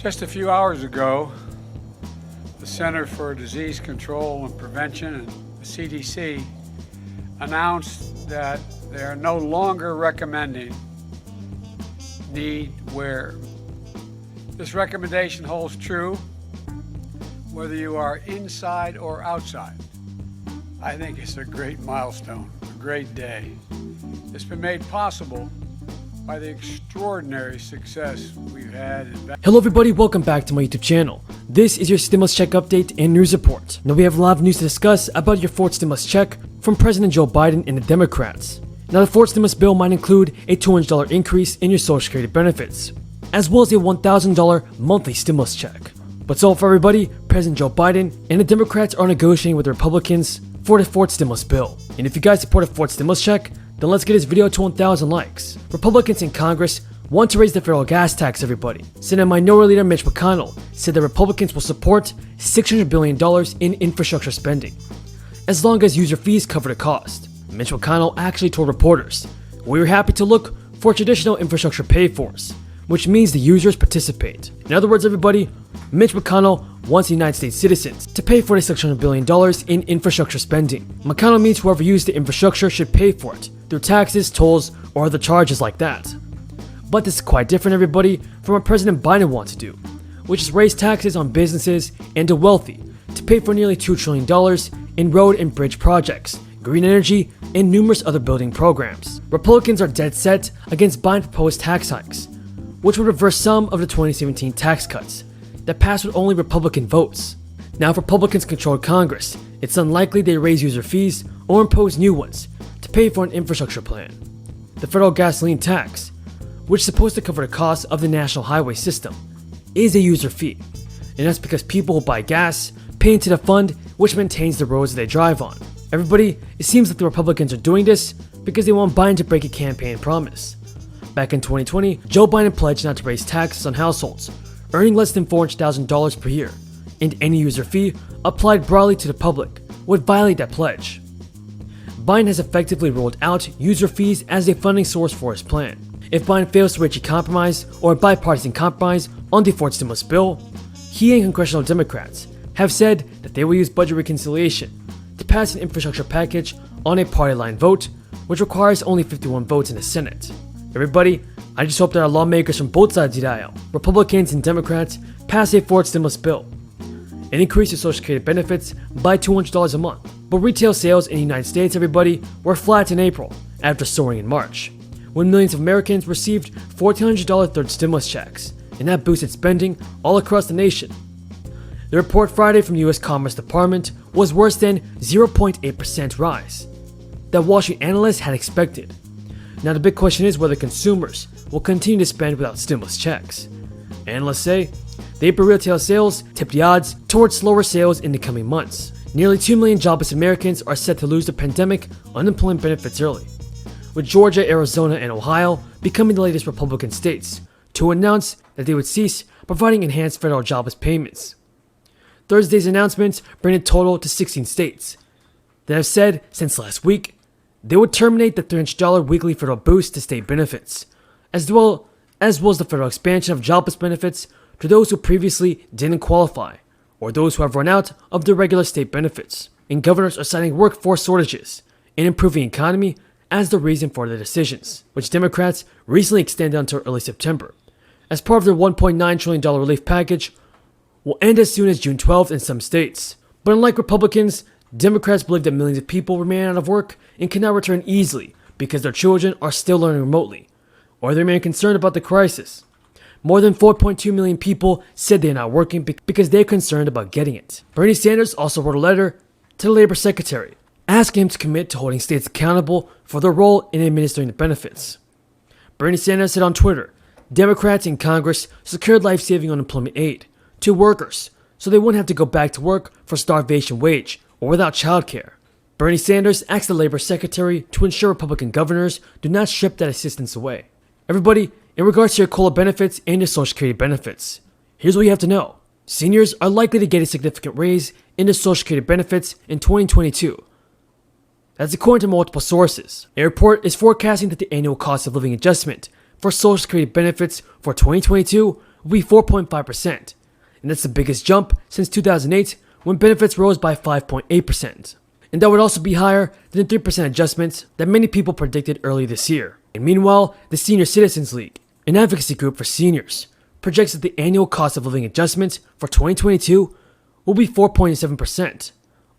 Just a few hours ago, the Center for Disease Control and Prevention and the CDC announced that they are no longer recommending need wear. This recommendation holds true whether you are inside or outside. I think it's a great milestone, a great day. It's been made possible by the extraordinary success we've had. Hello everybody, welcome back to my YouTube channel. This is your stimulus check update and news report. Now we have a lot of news to discuss about your fourth stimulus check from President Joe Biden and the Democrats. Now the fourth stimulus bill might include a $200 increase in your Social Security benefits, as well as a $1,000 monthly stimulus check. But so for everybody, President Joe Biden and the Democrats are negotiating with the Republicans for the fourth stimulus bill. And if you guys support a fourth stimulus check, then let's get this video to 1,000 likes. Republicans in Congress want to raise the federal gas tax, everybody. Senate Minority Leader Mitch McConnell said that Republicans will support $600 billion in infrastructure spending, as long as user fees cover the cost. Mitch McConnell actually told reporters, "We're happy to look for traditional infrastructure pay-fors, which means the users participate." In other words, everybody, Mitch McConnell wants the United States citizens to pay for the $600 billion in infrastructure spending. McConnell means whoever used the infrastructure should pay for it through taxes, tolls, or other charges like that. But this is quite different, everybody, from what President Biden wants to do, which is raise taxes on businesses and the wealthy to pay for nearly $2 trillion in road and bridge projects, green energy, and numerous other building programs. Republicans are dead set against Biden's proposed tax hikes, which would reverse some of the 2017 tax cuts that passed with only Republican votes. Now if Republicans control Congress, it's unlikely they raise user fees or impose new ones to pay for an infrastructure plan. The federal gasoline tax, which is supposed to cover the cost of the national highway system, is a user fee, and that's because people who buy gas pay into the fund which maintains the roads they drive on. Everybody, it seems like the Republicans are doing this because they want Biden to break a campaign promise. Back in 2020, Joe Biden pledged not to raise taxes on households earning less than $400,000 per year, and any user fee applied broadly to the public would violate that pledge. Biden has effectively ruled out user fees as a funding source for his plan. If Biden fails to reach a compromise or a bipartisan compromise on the fourth stimulus bill, he and congressional Democrats have said that they will use budget reconciliation to pass an infrastructure package on a party line vote, which requires only 51 votes in the Senate. Everybody, I just hope that our lawmakers from both sides of the aisle, Republicans and Democrats, pass a fourth stimulus bill and increase your Social Security benefits by $200 a month. But retail sales in the United States, everybody, were flat in April after soaring in March, when millions of Americans received $1,400 third stimulus checks, and that boosted spending all across the nation. The report Friday from the U.S. Commerce Department was worse than 0.8% rise that Wall Street analysts had expected. Now the big question is whether consumers will continue to spend without stimulus checks. Analysts say the April retail sales tip the odds towards slower sales in the coming months. Nearly 2 million jobless Americans are set to lose the pandemic unemployment benefits early, with Georgia, Arizona, and Ohio becoming the latest Republican states to announce that they would cease providing enhanced federal jobless payments. Thursday's announcements bring the total to 16 states that have said since last week they would terminate the $300 weekly federal boost to state benefits, as well as the federal expansion of jobless benefits to those who previously didn't qualify, or those who have run out of their regular state benefits. And governors are citing workforce shortages and improving economy as the reason for their decisions, which Democrats recently extended until early September, as part of their $1.9 trillion relief package will end as soon as June 12th in some states. But unlike Republicans, Democrats believe that millions of people remain out of work and cannot return easily because their children are still learning remotely, or they remain concerned about the crisis. More than 4.2 million people said they are not working because they are concerned about getting it. Bernie Sanders also wrote a letter to the Labor Secretary asking him to commit to holding states accountable for their role in administering the benefits. Bernie Sanders said on Twitter, Democrats in Congress secured life-saving unemployment aid to workers so they wouldn't have to go back to work for starvation wage or without childcare. Bernie Sanders asked the Labor Secretary to ensure Republican governors do not strip that assistance away. Everybody, in regards to your COLA benefits and your Social Security benefits, here's what you have to know. Seniors are likely to get a significant raise in their Social Security benefits in 2022. That's according to multiple sources. A report is forecasting that the annual cost of living adjustment for Social Security benefits for 2022 will be 4.5%, and that's the biggest jump since 2008 when benefits rose by 5.8%. And that would also be higher than the 3% adjustments that many people predicted early this year. And meanwhile, the Senior Citizens League, an advocacy group for seniors, projects that the annual cost of living adjustment for 2022 will be 4.7%,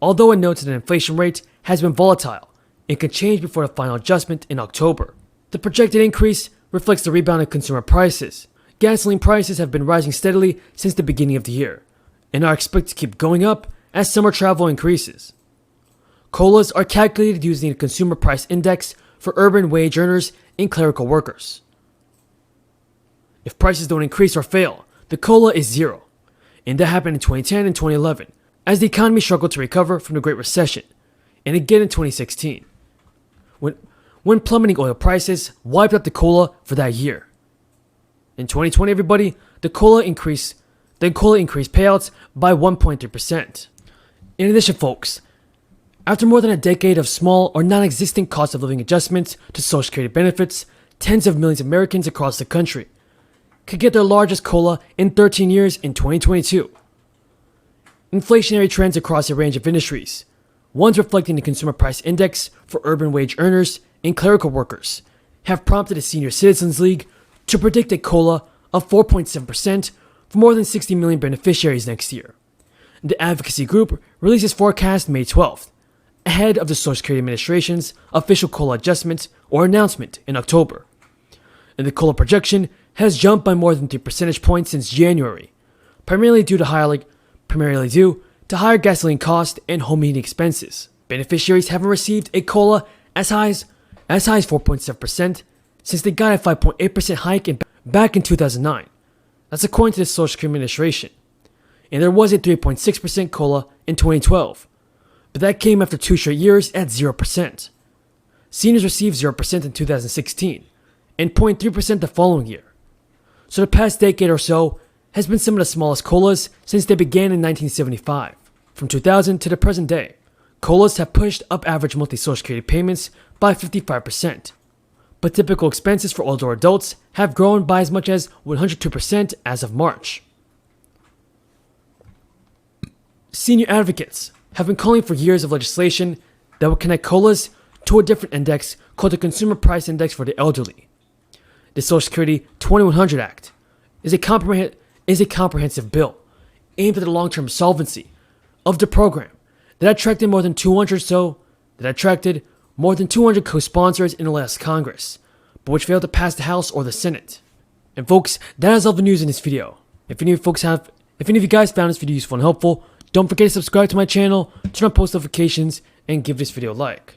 although it notes that the inflation rate has been volatile and could change before the final adjustment in October. The projected increase reflects the rebound in consumer prices. Gasoline prices have been rising steadily since the beginning of the year and are expected to keep going up as summer travel increases. COLAs are calculated using the Consumer Price Index for urban wage earners and clerical workers. If prices don't increase or fail, the COLA is zero, and that happened in 2010 and 2011 as the economy struggled to recover from the Great Recession, and again in 2016, when plummeting oil prices wiped out the COLA for that year. In 2020, everybody, the COLA increased payouts by 1.3%. In addition, folks, after more than a decade of small or non-existent cost of living adjustments to Social Security benefits, tens of millions of Americans across the country could get their largest COLA in 13 years in 2022. Inflationary trends across a range of industries, ones reflecting the Consumer Price Index for urban wage earners and clerical workers, have prompted the Senior Citizens League to predict a COLA of 4.7% for more than 60 million beneficiaries next year. The advocacy group released its forecast May 12th, ahead of the Social Security Administration's official COLA adjustment or announcement in October. And the COLA projection has jumped by more than 3 percentage points since January, primarily due to higher gasoline costs and home heating expenses. Beneficiaries haven't received a COLA as high as 4.7% since they got a 5.8% hike back in 2009. That's according to the Social Security Administration. And there was a 3.6% COLA in 2012, but that came after 2 straight years at 0%. Seniors received 0% in 2016 and 0.3% the following year. So the past decade or so has been some of the smallest COLAs since they began in 1975. From 2000 to the present day, COLAs have pushed up average monthly Social Security payments by 55%. But typical expenses for older adults have grown by as much as 102% as of March. Senior advocates have been calling for years of legislation that would connect COLAs to a different index called the Consumer Price Index for the Elderly. The Social Security 2100 Act is a comprehensive bill aimed at the long-term solvency of the program that attracted more than 200 co-sponsors in the last Congress, but which failed to pass the House or the Senate. And folks, that is all the news in this video. If any of you guys found this video useful and helpful, don't forget to subscribe to my channel, turn on post notifications, and give this video a like.